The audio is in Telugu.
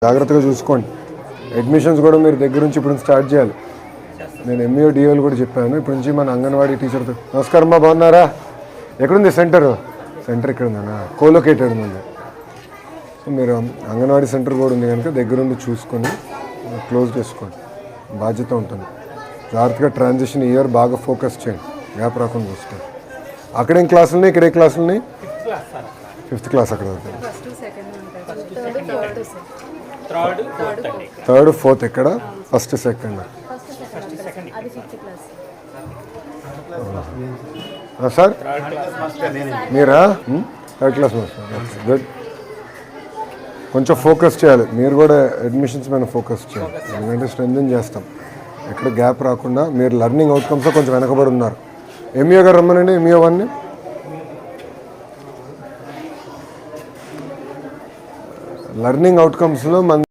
జాగ్రత్తగా చూసుకోండి. అడ్మిషన్స్ కూడా మీరు దగ్గర నుంచి ఇప్పుడు స్టార్ట్ చేయాలి. నేను ఎంఈఓ డిఓలు కూడా చెప్పాను. ఇప్పటి నుంచి మన అంగన్వాడీ టీచర్తో. నమస్కారం అమ్మా, బాగున్నారా? ఎక్కడుంది సెంటర్? సెంటర్ ఇక్కడ ఉందన్నా, కోలొకేటెడ్ ఉంది. సో మీరు అంగన్వాడీ సెంటర్ కూడా ఉంది కనుక దగ్గరుండి చూసుకొని క్లోజ్ చేసుకోండి, బాధ్యత ఉంటుంది. జాగ్రత్తగా ట్రాన్సిషన్ ఇయర్ బాగా ఫోకస్ చేయండి, గ్యాప్ రాకుండా చూసుకోండి. అక్కడేం క్లాసులు ఉన్నాయి, ఇక్కడే క్లాసులు ఉన్నాయి? 5th క్లాస్ అక్కడ అవుతుంది. 3rd 4th ఎక్కడ? 1st 2nd సార్ మీరా? 3rd class good. కొంచెం ఫోకస్ చేయాలి మీరు కూడా, అడ్మిషన్స్ మీద ఫోకస్ చేయాలి. ఎందుకంటే స్ట్రెంథెన్ చేస్తాం, ఎక్కడ గ్యాప్ రాకుండా. మీరు లెర్నింగ్ అవుట్కమ్స్లో కొంచెం వెనకబడి ఉన్నారు. ఎంఈఓ గారు రమ్మనండి, ఎంఈఓ 1ని. లెర్నింగ్ అవుట్కమ్స్లో మన